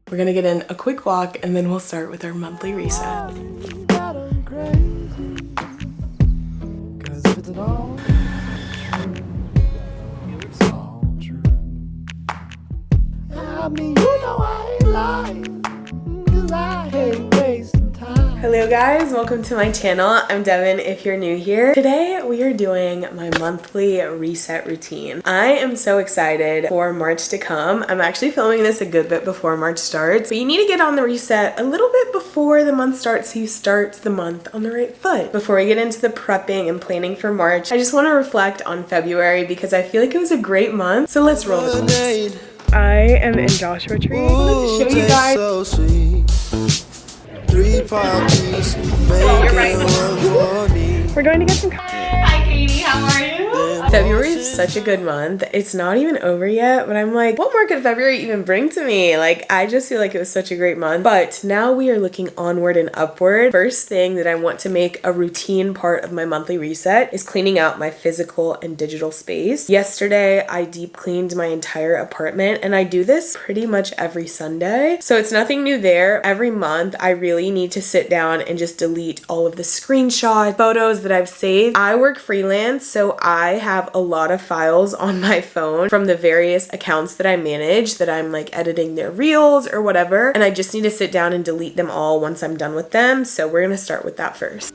We're gonna get in a quick walk and then we'll start with our monthly reset. Hello guys, welcome to my channel. I'm Devin if you're new here. Today we are doing my monthly reset routine. I am so excited for March to come. I'm actually filming this a good bit before March starts, but you need to get on the reset a little bit before the month starts so you start the month on the right foot. Before we get into the prepping and planning for March, I just want to reflect on February because I feel like it was a great month. So let's roll with this. I am in Joshua Tree. I wanted to show you guys. So sweet. 3 puppies making one for me. We're going to get some coffee. Hi Katie, how are you? February is such a good month. It's not even over yet, but I'm like, what more could February even bring to me? Like, I just feel like it was such a great month. But now we are looking onward and upward. First thing that I want to make a routine part of my monthly reset is cleaning out my physical and digital space. Yesterday, I deep cleaned my entire apartment, and I do this pretty much every Sunday. So it's nothing new there. Every month, I really need to sit down and just delete all of the screenshots, photos that I've saved. I work freelance, so I have a lot of files on my phone from the various accounts that I manage that I'm like editing their reels or whatever, and I just need to sit down and delete them all once I'm done with them. So we're gonna start with that first.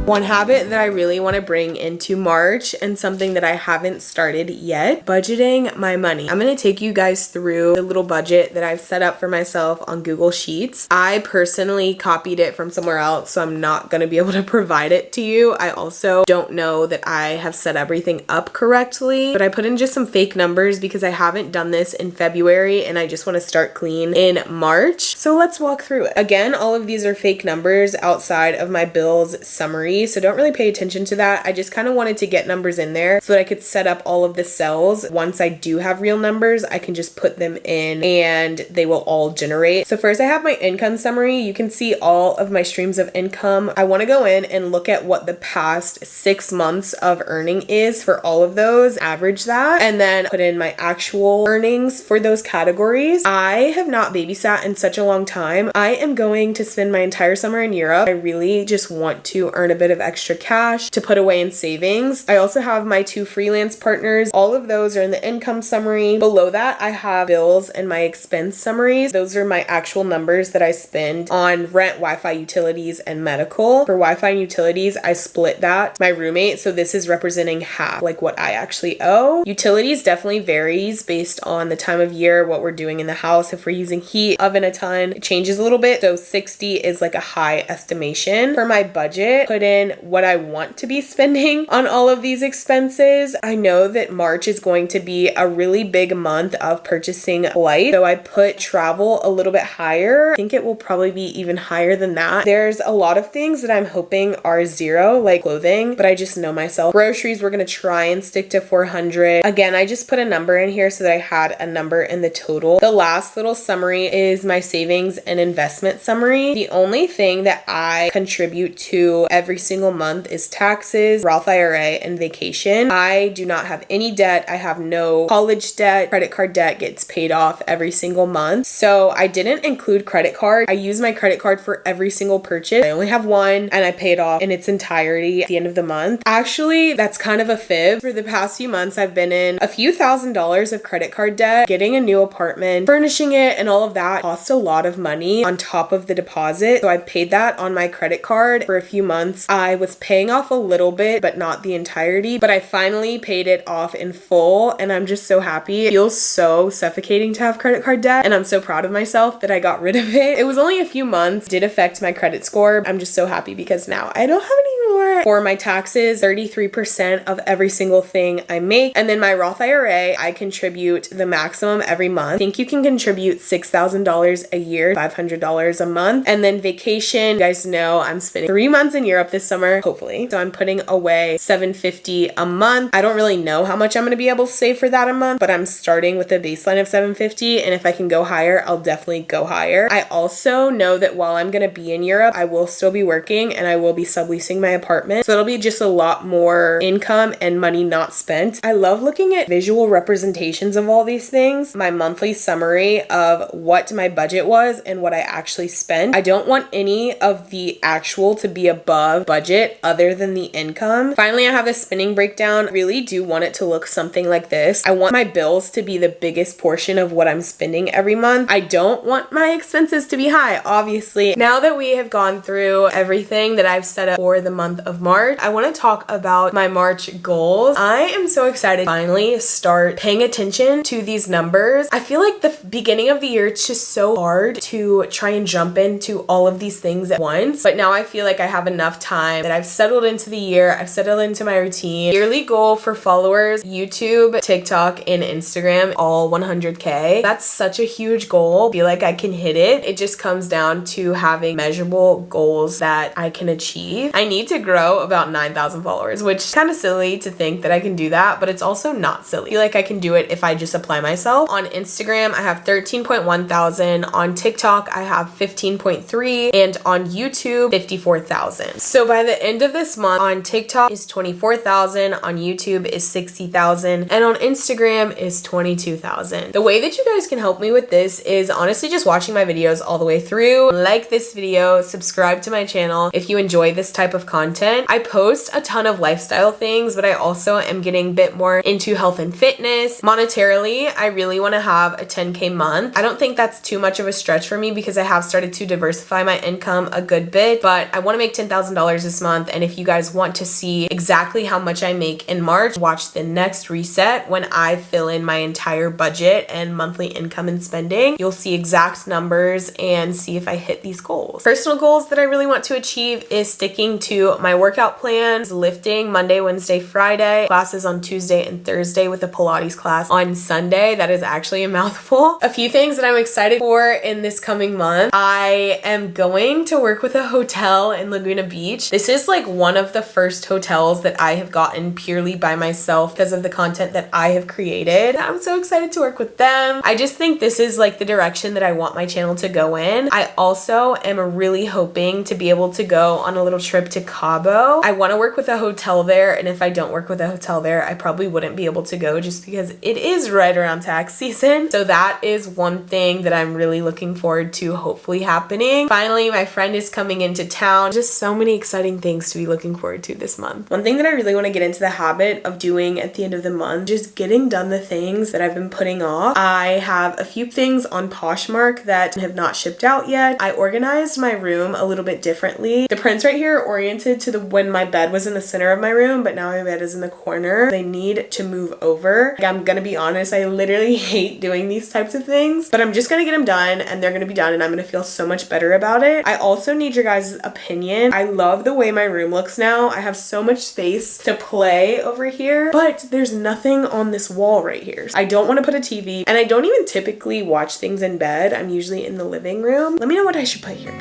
One habit that I really want to bring into March, and something that I haven't started yet, budgeting my money. I'm going to take you guys through the little budget that I've set up for myself on Google Sheets. I personally copied it from somewhere else, so I'm not going to be able to provide it to you. I also don't know that I have set everything up correctly, but I put in just some fake numbers because I haven't done this in February and I just want to start clean in March. So let's walk through it. Again, all of these are fake numbers outside of my bills summary, so don't really pay attention to that. I just kind of wanted to get numbers in there so that I could set up all of the cells. Once I do have real numbers, I can just put them in and they will all generate. So first I have my income summary. You can see all of my streams of income. I want to go in and look at what the past 6 months of earning is for all of those, average that, and then put in my actual earnings for those categories. I have not babysat in such a long time. I am going to spend my entire summer in Europe. I really just want to earn a bit of extra cash to put away in savings. I also have my 2 freelance partners. All of those are in the income summary. Below that, I have bills and my expense summaries. Those are my actual numbers that I spend on rent, Wi-Fi, utilities, and medical. For Wi-Fi and utilities, I split that. My roommate, so this is representing half, like what I actually owe. Utilities definitely varies based on the time of year, what we're doing in the house. If we're using heat, oven a ton, it changes a little bit. So 60 is like a high estimation. For my budget, put in what I want to be spending on all of these expenses. I know that March is going to be a really big month of purchasing flights, so I put travel a little bit higher. I think it will probably be even higher than that. There's a lot of things that I'm hoping are zero, like clothing, but I just know myself. Groceries, we're gonna try and stick to 400. Again, I just put a number in here so that I had a number in the total. The last little summary is my savings and investment summary. The only thing that I contribute to every single month is taxes, Roth IRA, and vacation. I do not have any debt. I have no college debt. Credit card debt gets paid off every single month. So I didn't include credit card. I use my credit card for every single purchase. I only have one and I paid off in its entirety at the end of the month. Actually, that's kind of a fib. For the past few months, I've been in a few $1,000s of credit card debt. Getting a new apartment, furnishing it, and all of that cost a lot of money on top of the deposit. So I paid that on my credit card for a few months. I was paying off a little bit, but not the entirety. But I finally paid it off in full, and I'm just so happy. It feels so suffocating to have credit card debt, and I'm so proud of myself that I got rid of it. It was only a few months, did affect my credit score. I'm just so happy because now I don't have any more. For my taxes, 33% of every single thing I make. And then my Roth IRA, I contribute the maximum every month. I think you can contribute $6,000 a year, $500 a month. And then vacation, you guys know I'm spending 3 months in Europe this summer, hopefully. So I'm putting away $750 a month. I don't really know how much I'm gonna be able to save for that a month, but I'm starting with a baseline of $750. And if I can go higher, I'll definitely go higher. I also know that while I'm gonna be in Europe, I will still be working and I will be subleasing my apartment. So it'll be just a lot more income and money not spent. I love looking at visual representations of all these things. My monthly summary of what my budget was and what I actually spent. I don't want any of the actual to be above budget other than the income. Finally, I have a spending breakdown. I really do want it to look something like this. I want my bills to be the biggest portion of what I'm spending every month. I don't want my expenses to be high, obviously. Now that we have gone through everything that I've set up for the month of March, I want to talk about my March goals. I am so excited to finally start paying attention to these numbers. I feel like the beginning of the year, it's just so hard to try and jump into all of these things at once. But now I feel like I have enough time that I've settled into the year. I've settled into my routine. Yearly goal for followers, YouTube, TikTok, and Instagram, all 100K. That's such a huge goal. I feel like I can hit it. It just comes down to having measurable goals that I can achieve. I need to grow about 9,000 followers, which is kind of silly to think that I can do that, but it's also not silly. I feel like I can do it if I just apply myself. On Instagram, I have 13.1 thousand. On TikTok, I have 15.3, and on YouTube, 54,000. So by the end of this month, on TikTok is 24,000, on YouTube is 60,000, and on Instagram is 22,000. The way that you guys can help me with this is honestly just watching my videos all the way through. Like this video, subscribe to my channel if you enjoy this type of content. I post a ton of lifestyle things, but I also am getting a bit more into health and fitness. Monetarily, I really want to have a 10K month. I don't think that's too much of a stretch for me because I have started to diversify my income a good bit, but I want to make $10,000 this month. And if you guys want to see exactly how much I make in March, watch the next reset when I fill in my entire budget and monthly income and spending. You'll see exact numbers and see if I hit these goals. Personal goals that I really want to achieve is sticking to my workout plans, lifting Monday, Wednesday, Friday, classes on Tuesday and Thursday with a Pilates class on Sunday. That is actually a mouthful. A few things that I'm excited for in this coming month. I am going to work with a hotel in Laguna Beach. This is like one of the first hotels that I have gotten purely by myself because of the content that I have created. I'm so excited to work with them. I just think this is like the direction that I want my channel to go in. I also am really hoping to be able to go on a little trip to Cabo. I want to work with a hotel there, and if I don't work with a hotel there, I probably wouldn't be able to go just because it is right around tax season. So that is one thing that I'm really looking forward to hopefully happening. Finally, my friend is coming into town. Just so many exciting things to be looking forward to this month. One thing that I really want to get into the habit of doing at the end of the month, just getting done the things that I've been putting off. I have a few things on Poshmark that have not shipped out yet. I organized my room a little bit differently. The prints right here are oriented to when my bed was in the center of my room, but now my bed is in the corner. They need to move over. Like, I'm gonna be honest, I literally hate doing these types of things, but I'm just gonna get them done and they're gonna be done and I'm gonna feel so much better about it. I also need your guys' opinion. I love the way my room looks now. I have so much space to play over here, but there's nothing on this wall right here. I don't want to put a TV, and I don't even typically watch things in bed. I'm usually in the living room. Let me know what I should put here.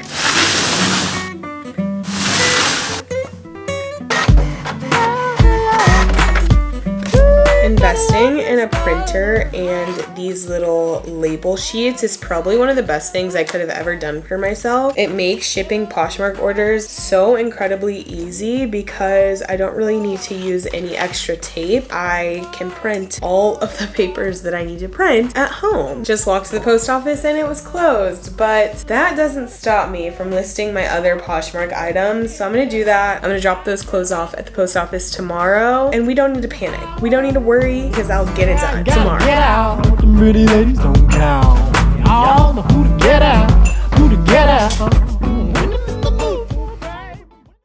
Investing in a printer and these little label sheets is probably one of the best things I could have ever done for myself. It makes shipping Poshmark orders so incredibly easy because I don't really need to use any extra tape. I can print all of the papers that I need to print at home. Just walked to the post office and it was closed, but that doesn't stop me from listing my other Poshmark items. So I'm gonna do that. I'm gonna drop those clothes off at the post office tomorrow, and we don't need to panic. We don't need to worry because I'll get it done tomorrow. Get out, the pretty ladies don't count. Y'all know who to get out, who to get out.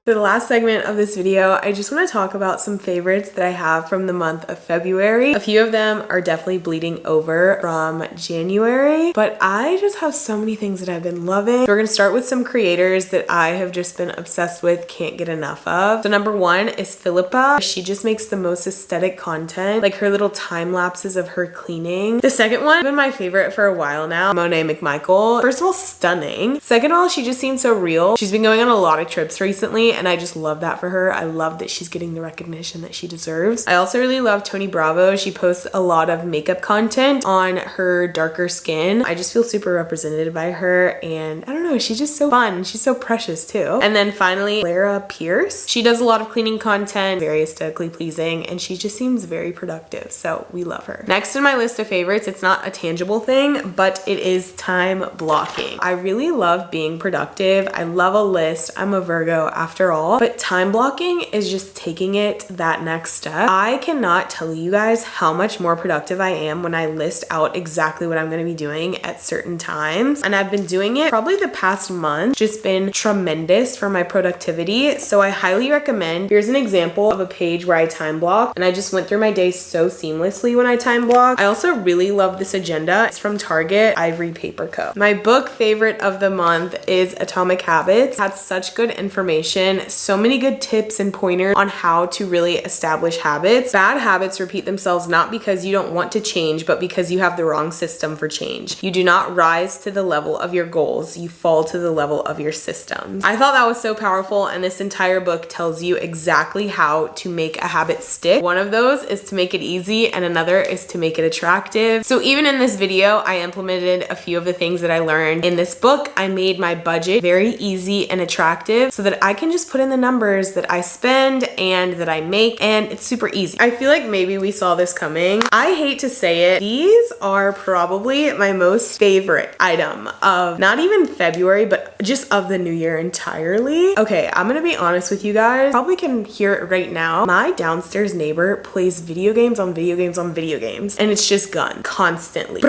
For the last segment of this video, I just want to talk about some favorites that I have from the month of February. A few of them are definitely bleeding over from January, but I just have so many things that I've been loving. So we're going to start with some creators that I have just been obsessed with, can't get enough of. So number one is Philippa. She just makes the most aesthetic content, like her little time lapses of her cleaning. The second one has been my favorite for a while now, Monet McMichael. First of all, stunning. Second of all, she just seems so real. She's been going on a lot of trips recently, and I just love that for her. I love that she's getting the recognition that she deserves. I also really love Tony Bravo. She posts a lot of makeup content on her darker skin. I just feel super represented by her, and I don't know, she's just so fun. She's so precious too. And then finally, Lara Pierce. She does a lot of cleaning content, very aesthetically pleasing, and she just seems very productive, so we love her. Next in my list of favorites, it's not a tangible thing, but it is time blocking. I really love being productive. I love a list. I'm a Virgo after all, but time blocking is just taking it that next step. I cannot tell you guys how much more productive I am when I list out exactly what I'm going to be doing at certain times, and I've been doing it probably the past month. Just been tremendous for my productivity, so I highly recommend. Here's an example of a page where I time block, and I just went through my day so seamlessly when I time block. I also really love this agenda. It's from Target, Ivory Paper Co. My book favorite of the month is Atomic Habits. It had such good information, so many good tips and pointers on how to really establish habits. Bad habits repeat themselves not because you don't want to change, but because you have the wrong system for change. You do not rise to the level of your goals, you fall to the level of your systems. I thought that was so powerful, and this entire book tells you exactly how to make a habit stick. One of those is to make it easy, and another is to make it attractive. So even in this video, I implemented a few of the things that I learned in this book. I made my budget very easy and attractive so that I can just put in the numbers that I spend and that I make, and it's super easy. I feel like maybe we saw this coming. I hate to say it, these are probably my most favorite item of not even February, but just of the new year entirely. Okay, I'm gonna be honest with you guys. Probably can hear it right now. My downstairs neighbor plays video games on video games on video games, and it's just gun constantly.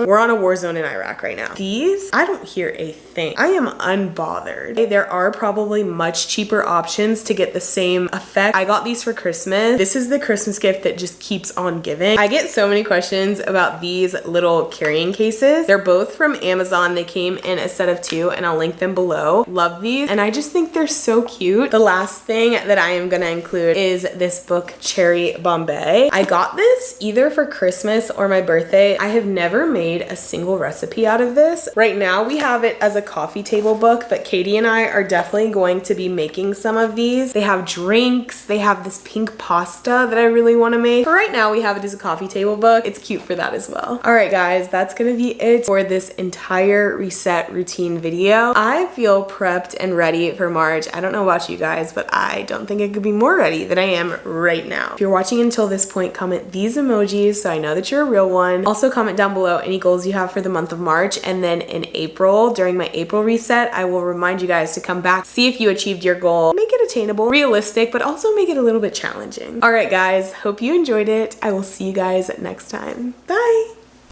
We're on a war zone in Iraq right now. These, I don't hear a thing. I am unbothered. There are probably much cheaper options to get the same effect. I got these for Christmas. This is the Christmas gift that just keeps on giving. I get so many questions about these little carrying cases. They're both from Amazon. They came in a set of 2, and I'll link them below. Love these, and I just think they're so cute. The last thing that I am gonna include is this book, Cherry Bombay. I got this either for Christmas or my birthday. I have never made a single recipe out of this. Right now we have it as a coffee table book, but Katie and I are definitely going to be making some of these. They have drinks, they have this pink pasta that I really want to make. For right now we have it as a coffee table book. It's cute for that as well. All right guys, that's gonna be it for this entire reset routine video. I feel prepped and ready for March. I don't know about you guys, but I don't think I could be more ready than I am right now. If you're watching until this point, comment these emojis so I know that you're a real one. Also comment down below any goals you have for the month of March, and then in April, during my April reset, I will remind you guys to come back, see if you achieved your goal, make it attainable, realistic, but also make it a little bit challenging. All right guys, hope you enjoyed it. I will see you guys next time. Bye.